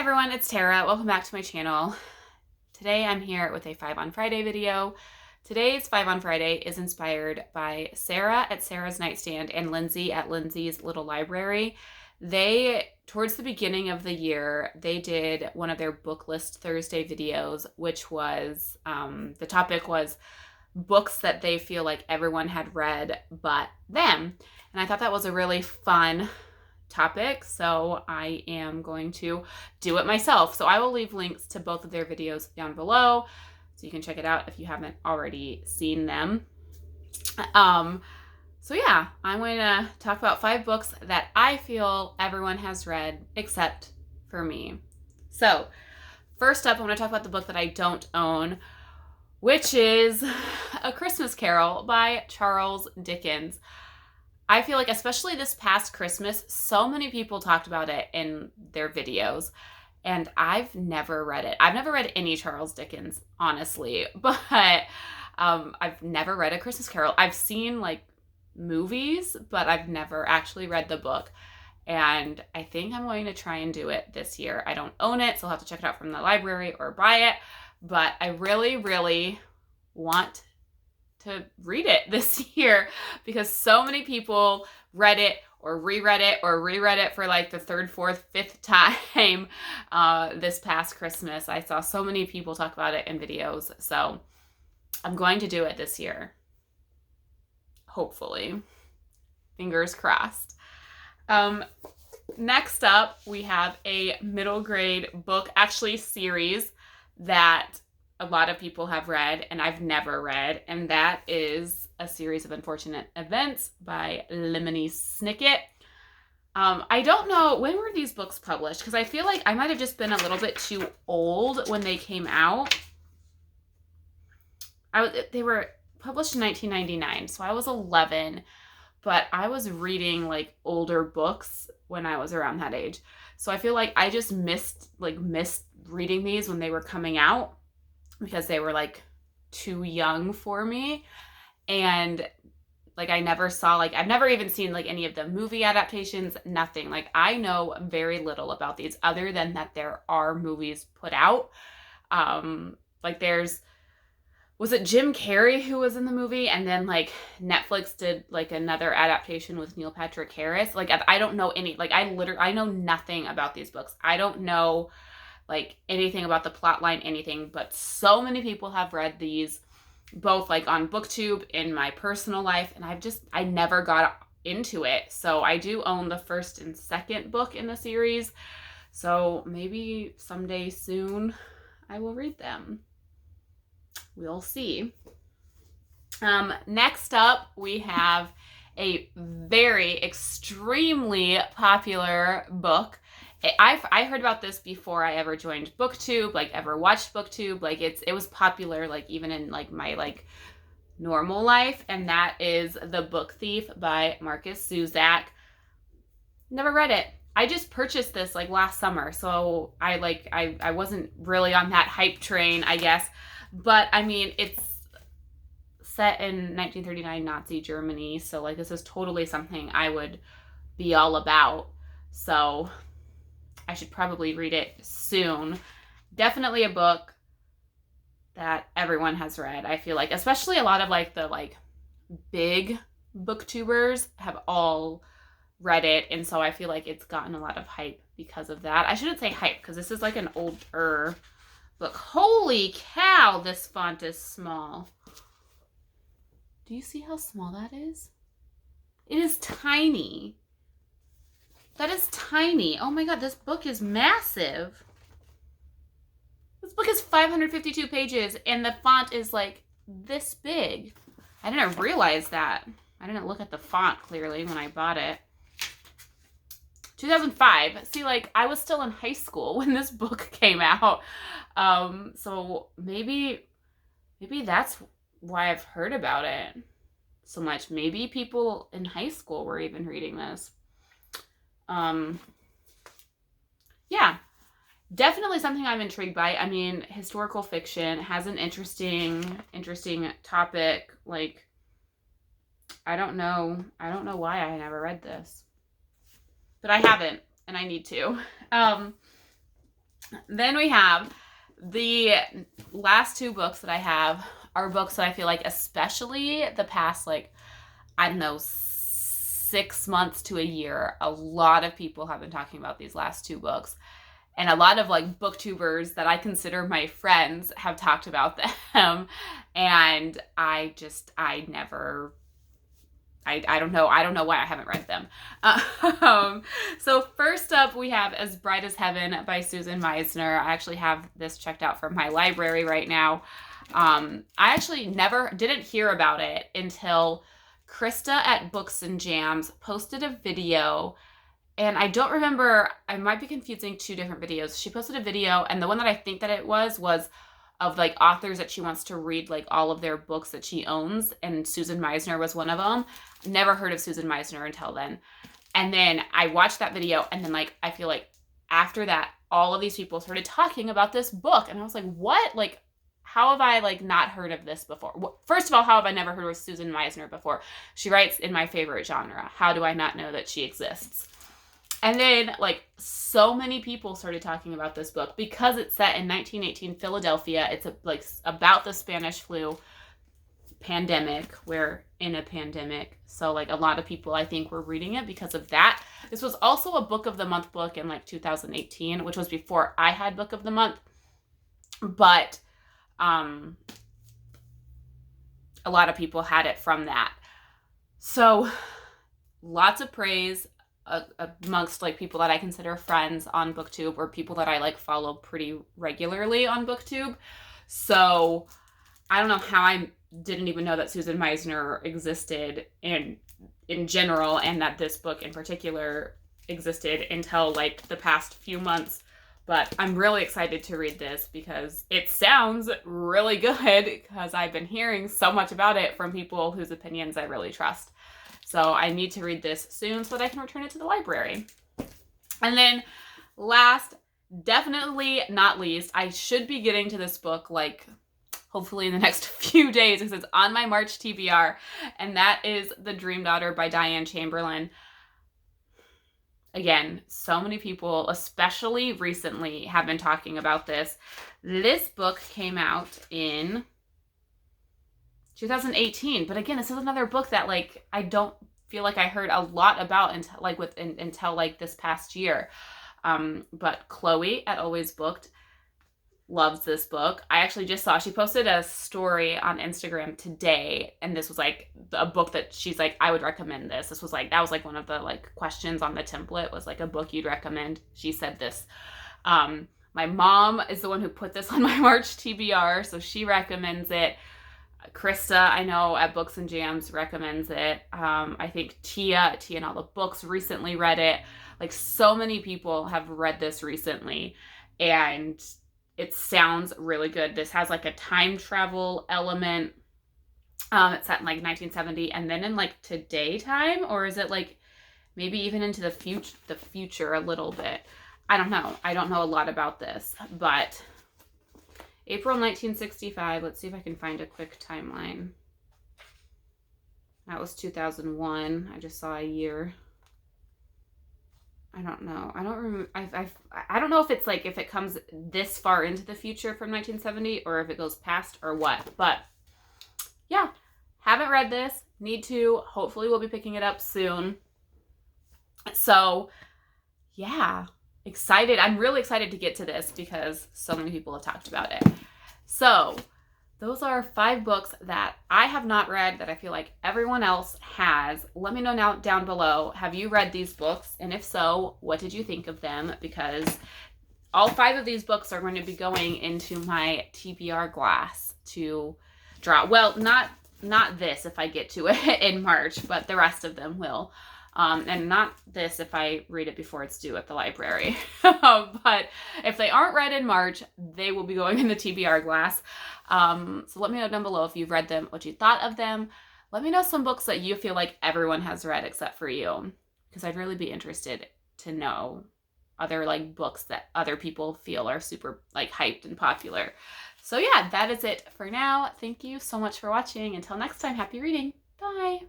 everyone, it's Tara. Welcome back to my channel. Today I'm here with a 5 on Friday video. Today's 5 on Friday is inspired by Sarah at Sarah's Nightstand and Lindsey at Lindsey's Little Library. Towards the beginning of the year, they did one of their Booklist Thursday videos, which was, the topic was books that they feel like everyone had read but them. And I thought that was a really fun topic, so I am going to do it myself. So I will leave links to both of their videos down below so you can check it out if you haven't already seen them. So yeah, I'm going to talk about 5 books that I feel everyone has read except for me. So first up, I want to talk about the book that I don't own, which is A Christmas Carol by Charles Dickens. I feel like, especially this past Christmas, so many people talked about it in their videos, and I've never read it. I've never read any Charles Dickens, honestly, but I've never read A Christmas Carol. I've seen, like, movies, but I've never actually read the book, and I think I'm going to try and do it this year. I don't own it, so I'll have to check it out from the library or buy it, but I really, really want to read it this year because so many people read it or reread it for like the 3rd, 4th, 5th time this past Christmas. I saw so many people talk about it in videos, so I'm going to do it this year. Hopefully. Fingers crossed. Next up, we have a middle grade book, actually series, that a lot of people have read and I've never read, and that is A Series of Unfortunate Events by Lemony Snicket. I don't know, when were these books published? Because I feel like I might have just been a little bit too old when they came out. They were published in 1999, so I was 11, but I was reading like older books when I was around that age. So I feel like I just missed reading these when they were coming out, because they were like too young for me. And like I've never even seen like any of the movie adaptations, nothing. Like I know very little about these other than that there are movies put out. Like was it Jim Carrey who was in the movie, and then like Netflix did like another adaptation with Neil Patrick Harris. Like I don't know I know nothing about these books. I don't know like anything about the plot line, anything, but so many people have read these, both like on BookTube, in my personal life, and I never got into it. So I do own the 1st and 2nd book in the series, so maybe someday soon I will read them. We'll see. Next up, we have a very extremely popular book. I heard about this before I ever joined BookTube, like ever watched BookTube. Like it was popular, like even in like my like normal life, and that is The Book Thief by Marcus Zusak. Never read it. I just purchased this like last summer, so I wasn't really on that hype train, I guess. But I mean, it's set in 1939 Nazi Germany, so like this is totally something I would be all about. So I should probably read it soon. Definitely a book that everyone has read, I feel like. Especially a lot of like the like big booktubers have all read it, and so I feel like it's gotten a lot of hype because of that. I shouldn't say hype because this is like an older book. Holy cow, this font is small. Do you see how small that is? It is tiny. That is tiny. Oh my god, this book is massive. This book is 552 pages, and the font is like this big. I didn't realize that. I didn't look at the font clearly when I bought it. 2005. See, like, I was still in high school when this book came out. So maybe that's why I've heard about it so much. Maybe people in high school were even reading this. Yeah, definitely something I'm intrigued by. I mean, historical fiction has an interesting topic. Like, I don't know why I never read this, but I haven't, and I need to. Then we have the last two books that I have are books that I feel like, especially the past, like, I don't know, 6 months to a year, a lot of people have been talking about these last two books. And a lot of like booktubers that I consider my friends have talked about them. And I don't know why I haven't read them. So first up, we have As Bright as Heaven by Susan Meisner. I actually have this checked out from my library right now. I actually didn't hear about it until Krista at Books and Jams posted a video, and I don't remember, I might be confusing two different videos. She posted a video, and the one that I think that it was of like authors that she wants to read like all of their books that she owns, and Susan Meisner was one of them. Never heard of Susan Meisner until then. And then I watched that video, and then like I feel like after that all of these people started talking about this book, and I was like, what? Like, how have I like not heard of this before? First of all, how have I never heard of Susan Meisner before? She writes in my favorite genre. How do I not know that she exists? And then, like, so many people started talking about this book because it's set in 1918 Philadelphia. It's about the Spanish flu pandemic. We're in a pandemic. So, like, a lot of people, I think, were reading it because of that. This was also a Book of the Month book in, like, 2018, which was before I had Book of the Month. But a lot of people had it from that. So, lots of praise amongst like people that I consider friends on BookTube, or people that I like follow pretty regularly on BookTube. So I don't know how I didn't even know that Susan Meisner existed in general, and that this book in particular existed until like the past few months. But I'm really excited to read this because it sounds really good, because I've been hearing so much about it from people whose opinions I really trust. So I need to read this soon so that I can return it to the library. And then last, definitely not least, I should be getting to this book like hopefully in the next few days, because it's on my March TBR, and that is The Dream Daughter by Diane Chamberlain. Again, so many people, especially recently, have been talking about this. This book came out in 2018, but again, this is another book that like I don't feel like I heard a lot about until like this past year. But Chloe at Always Booked loves this book. I actually just saw she posted a story on Instagram today, and this was like a book that she's like, I would recommend this. This was like, that was like one of the like questions on the template, was like a book you'd recommend. She said this. My mom is the one who put this on my March TBR, so she recommends it. Krista, I know at Books and Jams, recommends it. I think Tia and All the Books recently read it. Like, so many people have read this recently, and it sounds really good. This has like a time travel element. It's set in like 1970, and then in like today time, or is it like maybe even into the future a little bit? I don't know. I don't know a lot about this, but April 1965. Let's see if I can find a quick timeline. That was 2001. I just saw a year. I don't know. I don't remember. I don't know if it's like, if it comes this far into the future from 1970, or if it goes past or what. But yeah, haven't read this. Need to. Hopefully we'll be picking it up soon. So yeah, excited. I'm really excited to get to this because so many people have talked about it. So those are 5 books that I have not read that I feel like everyone else has. Let me know now down below, have you read these books? And if so, what did you think of them? Because all 5 of these books are going to be going into my TBR glass to draw. Well, not this if I get to it in March, but the rest of them will. And not this if I read it before it's due at the library. But if they aren't read in March, they will be going in the TBR glass. So let me know down below if you've read them, what you thought of them. Let me know some books that you feel like everyone has read except for you, because I'd really be interested to know other like books that other people feel are super like hyped and popular. So yeah, that is it for now. Thank you so much for watching. Until next time, happy reading. Bye.